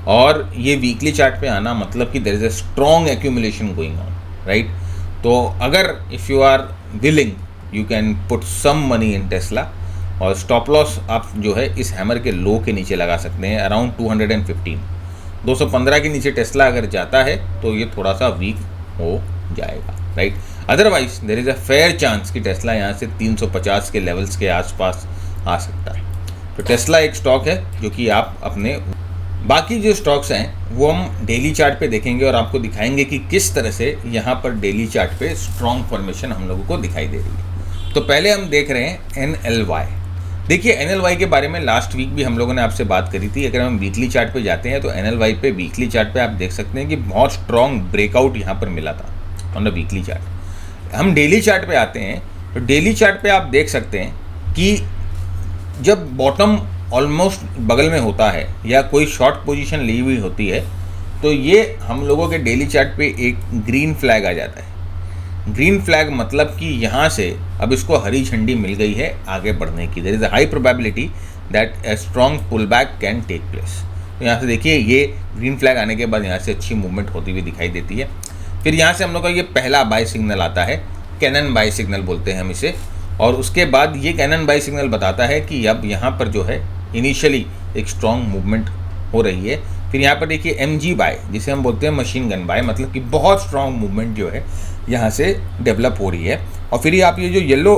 और ये वीकली चार्ट पे आना मतलब कि there is a strong accumulation going on, right. तो अगर if you are willing you can put some money in Tesla, और स्टॉप लॉस आप जो है इस हैमर के लो के नीचे लगा सकते हैं, अराउंड 215। 215 के नीचे टेस्ला अगर जाता है तो ये थोड़ा सा वीक हो जाएगा, right. Otherwise there is a fair chance कि टेस्ला यहाँ से 350 के लेवल्स के आसपास आ सकता है। तो टेस्ला एक स्टॉक है जो कि आप अपने, बाकी जो स्टॉक्स हैं वो हम डेली चार्ट पे देखेंगे और आपको दिखाएंगे कि किस तरह से यहाँ पर डेली चार्ट पे स्ट्रॉन्ग फॉर्मेशन हम लोगों को दिखाई दे रही है। तो पहले हम देख रहे हैं NLY। देखिए NLY के बारे में लास्ट वीक भी हम लोगों ने आपसे बात करी थी। अगर हम वीकली चार्ट पे जाते हैं तो NLY पे वीकली चार्ट पे आप देख सकते हैं कि बहुत स्ट्रॉन्ग ब्रेकआउट यहाँ पर मिला था ऑन द वीकली चार्ट। हम डेली चार्ट पे आते हैं तो डेली चार्ट पे आप देख सकते हैं कि जब बॉटम ऑलमोस्ट बगल में होता है या कोई शॉर्ट पोजीशन ली हुई होती है तो ये हम लोगों के डेली चार्ट पे एक ग्रीन फ्लैग आ जाता है। ग्रीन फ्लैग मतलब कि यहाँ से अब इसको हरी झंडी मिल गई है आगे बढ़ने की। There is a high probability that a strong pull back can take place. तो यहाँ से देखिए ये ग्रीन फ्लैग आने के बाद यहाँ से अच्छी मूवमेंट होती हुई दिखाई देती है। फिर यहाँ से हम लोग का ये पहला बाय सिग्नल आता है, कैनन बाय सिग्नल बोलते हैं हम इसे। और उसके बाद ये कैनन बाय सिग्नल बताता है कि अब यहाँ पर जो है इनिशियली एक स्ट्रॉन्ग मूवमेंट हो रही है। फिर यहाँ पर देखिए MG बाय, जिसे हम बोलते हैं मशीन गन बाय, मतलब कि बहुत स्ट्रॉन्ग मूवमेंट जो है यहाँ से डेवलप हो रही है। और फिर ये आप ये जो येलो,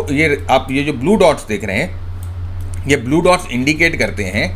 आप ये जो ब्लू डॉट्स देख रहे हैं, ये ब्लू डॉट्स इंडिकेट करते हैं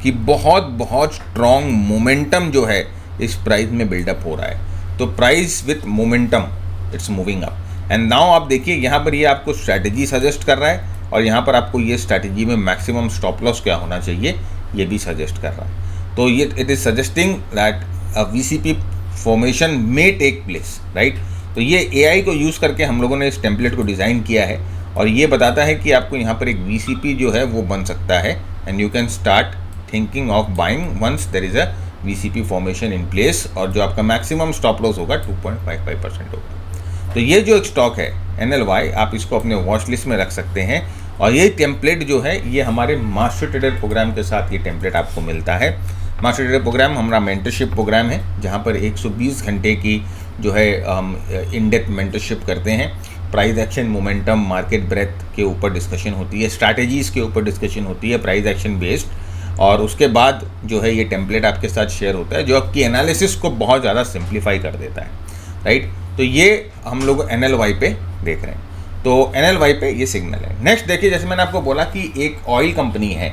कि बहुत स्ट्रॉन्ग मोमेंटम जो है इस प्राइस में बिल्डअप हो रहा है। तो price with momentum it's moving up. And now आप देखिए यहाँ पर ये आपको स्ट्रैटेजी सजेस्ट कर रहा है और यहाँ पर आपको ये स्ट्रैटेजी में मैक्सिमम स्टॉप लॉस क्या होना चाहिए ये भी सजेस्ट कर रहा है। तो ये it is suggesting that a VCP formation may take place, right. तो ये AI को यूज़ करके हम लोगों ने इस टेम्पलेट को डिज़ाइन किया है और ये बताता है कि आपको यहाँ पर एक VCP जो है वो बन सकता है and you can start thinking of buying once there is a VCP formation in place, और जो आपका मैक्सिमम स्टॉप लॉस होगा 2.55% होगा। तो ये जो एक स्टॉक है NLY, आप इसको अपने वॉच लिस्ट में रख सकते हैं। और ये टेम्पलेट जो है ये हमारे मास्टर ट्रेडर प्रोग्राम के साथ ये टेम्पलेट आपको मिलता है। मास्टर ट्रेडर प्रोग्राम हमारा मेंटरशिप प्रोग्राम है जहाँ पर 120 घंटे की जो है हम इन डेप्थ मेंटरशिप करते हैं। Price action, momentum, market breadth के ऊपर डिस्कशन होती है, स्ट्रैटेजीज़ के ऊपर डिस्कशन होती है, प्राइस एक्शन बेस्ड। और उसके बाद जो है ये टेम्पलेट आपके साथ शेयर होता है जो आपकी एनालिसिस को बहुत ज़्यादा सिंप्लीफाई कर देता है, राइट। तो ये हम लोग NLY पे देख रहे हैं। तो NLY पे ये सिग्नल है। नेक्स्ट देखिए, जैसे मैंने आपको बोला कि एक ऑयल कंपनी है,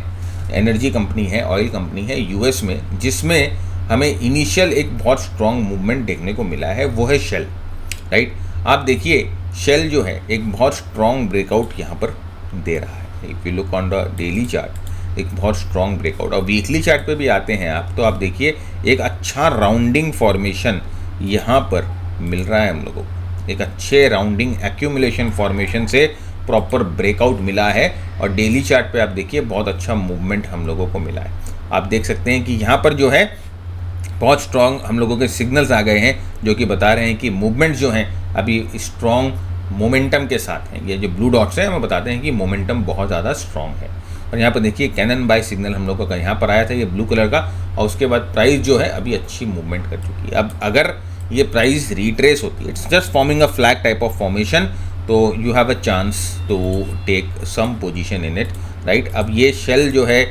एनर्जी कंपनी है, ऑयल कंपनी है US में, जिसमें हमें इनिशियल एक बहुत स्ट्रॉन्ग मूवमेंट देखने को मिला है, वो है शेल, राइट। आप देखिए शेल जो है एक बहुत स्ट्रॉन्ग ब्रेकआउट यहाँ पर दे रहा है। If you look on the daily chart, एक बहुत स्ट्रॉन्ग ब्रेकआउट। और वीकली चार्ट पे भी आते हैं आप तो आप देखिए एक अच्छा राउंडिंग फॉर्मेशन यहाँ पर मिल रहा है हम लोगों को। एक अच्छे राउंडिंग एक्यूमुलेशन फॉर्मेशन से प्रॉपर ब्रेकआउट मिला है और डेली चार्ट पे आप देखिए बहुत अच्छा मूवमेंट हम लोगों को मिला है। आप देख सकते हैं कि यहाँ पर जो है बहुत स्ट्रॉन्ग हम लोगों के सिग्नल्स आ गए हैं जो कि बता रहे हैं कि मूवमेंट जो हैं अभी स्ट्रॉन्ग मोमेंटम के साथ हैं। ये जो ब्लू डॉट्स हैं हमें बताते हैं कि मोमेंटम बहुत ज़्यादा स्ट्रॉन्ग है। और यहाँ पर देखिए कैनन बाय सिग्नल हम लोगों का यहाँ पर आया था, ये ब्लू कलर का, और उसके बाद प्राइस जो है अभी अच्छी मूवमेंट कर चुकी है। अब अगर ये प्राइस रिट्रेस होती है, it's just forming a flag type of formation, तो you have a chance to take some position in it, right. अब ये शेल जो है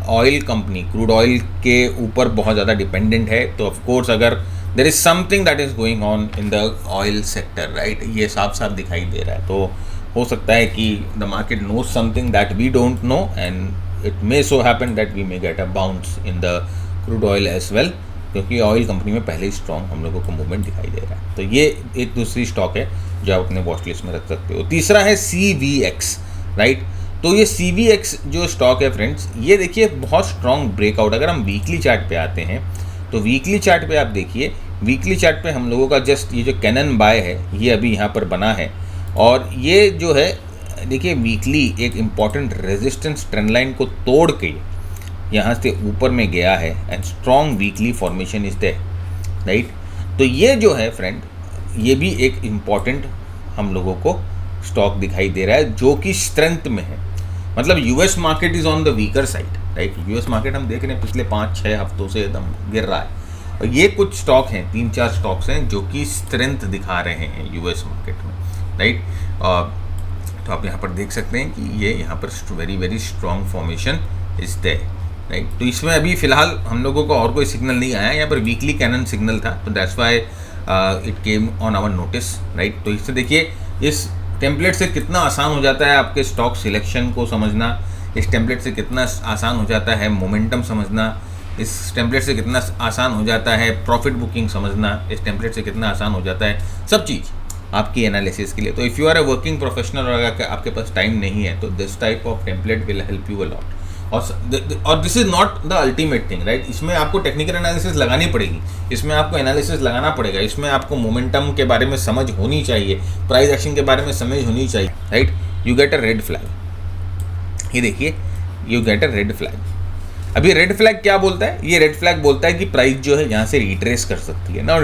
ऑयल कंपनी, क्रूड ऑयल के ऊपर बहुत ज़्यादा डिपेंडेंट है, तो ऑफ कोर्स अगर there is something that is going on in the oil sector, right, ये साफ साफ दिखाई दे रहा है। तो हो सकता है कि the market knows something that we don't know and it may so happen that we may get a bounce in the crude oil as well, क्योंकि ऑयल कंपनी में पहले ही स्ट्रॉन्ग हम लोगों को मूवमेंट दिखाई दे रहा है। तो ये एक दूसरी स्टॉक है जो आप अपने वॉच लिस्ट में रख सकते हो। तीसरा है CVX, राइट। तो ये CVX जो स्टॉक है फ्रेंड्स, ये देखिए बहुत स्ट्रॉन्ग ब्रेकआउट। अगर हम वीकली चार्ट पे आते हैं तो वीकली चार्ट पे आप देखिए वीकली चार्ट पे हम लोगों का जस्ट ये जो कैनन बाय है ये अभी यहाँ पर बना है, और ये जो है देखिए वीकली एक इम्पॉर्टेंट रेजिस्टेंस ट्रेंड लाइन को तोड़ के यहाँ से ऊपर में गया है and strong weekly formation is there, right. तो ये जो है फ्रेंड, ये भी एक इम्पॉर्टेंट हम लोगों को स्टॉक दिखाई दे रहा है जो कि स्ट्रेंथ में है। मतलब US market is on the weaker side, right. US market हम देख रहे हैं पिछले 5-6 हफ्तों से एकदम गिर रहा है, और ये कुछ स्टॉक हैं, 3-4 स्टॉक्स हैं जो कि स्ट्रेंथ दिखा रहे हैं यूएस मार्केट में, राइट। तो आप यहाँ पर देख सकते हैं कि ये यहाँ पर very very strong formation is there, right. तो इसमें अभी फिलहाल हम लोगों को और कोई सिग्नल नहीं आया, यहाँ पर वीकली कैनन सिग्नल था, तो that's why it came on our notice, right. तो इससे देखिए इस टेम्पलेट से कितना आसान हो जाता है आपके स्टॉक सिलेक्शन को समझना, इस टेम्पलेट से कितना आसान हो जाता है मोमेंटम समझना, इस टेम्पलेट से कितना आसान हो जाता है प्रॉफिट बुकिंग समझना, इस टेम्पलेट से कितना आसान हो जाता है सब चीज़ आपकी एनालिसिस के लिए। तो if you are a working professional और अगर आपके पास टाइम नहीं है तो this type of template will help you a lot. और this is not the ultimate thing, right. इसमें आपको टेक्निकल एनालिसिस लगानी पड़ेगी, इसमें आपको एनालिसिस लगाना पड़ेगा, इसमें आपको मोमेंटम के बारे में समझ होनी चाहिए, प्राइस एक्शन के बारे में समझ होनी चाहिए, right. You get a red flag, ये देखिए you get a red flag. अभी रेड फ्लैग क्या बोलता है? ये रेड फ्लैग बोलता है कि प्राइस जो है यहाँ से रिट्रेस कर सकती है ना,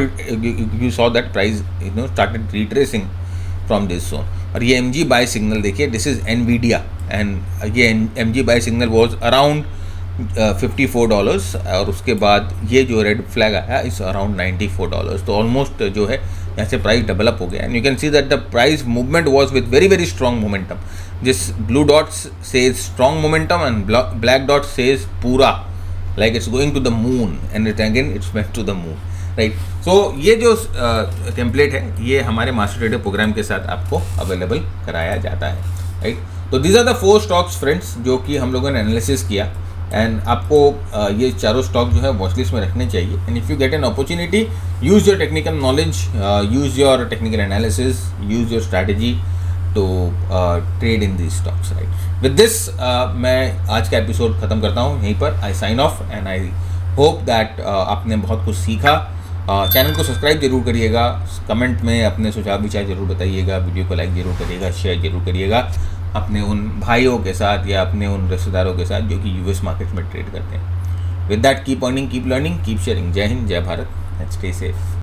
you saw that price started retracing from this zone. और ये एम जी बाय सिग्नल देखिए, दिस इज एनवीडिया, एंड ये M G buy signal was around $54, और उसके बाद ये जो रेड फ्लैग आया इस अराउंड $94। तो ऑलमोस्ट जो है यहाँ से प्राइस डेवलप हो गया, and you can see that the price movement was with very very strong momentum. जिस blue dots says strong momentum and black dot says पूरा like it's going to the moon, and it again it's went to the moon, right. So ये जो template है ये हमारे master trader programme के साथ आपको अवेलेबल कराया जाता है, राइट। तो these are the 4 stocks friends जो कि हम लोगों ने एनालिसिस किया, एंड आपको ये चारों स्टॉक जो है वॉच लिस्ट में रखने चाहिए। And if you get an opportunity, use your technical knowledge, use your technical analysis, use your strategy to trade in this stocks, right. With this मैं आज का एपिसोड ख़त्म करता हूँ यहीं पर। I sign off and I hope that आपने बहुत कुछ सीखा। चैनल को सब्सक्राइब जरूर करिएगा, कमेंट में अपने सुझाव विचार जरूर बताइएगा, वीडियो को लाइक जरूर करिएगा, शेयर जरूर करिएगा अपने उन भाइयों के साथ या अपने उन रिश्तेदारों के साथ जो कि यूएस मार्केट में ट्रेड करते हैं। With that keep earning, keep learning, keep sharing. जय हिंद, जय भारत, एंड स्टे सेफ।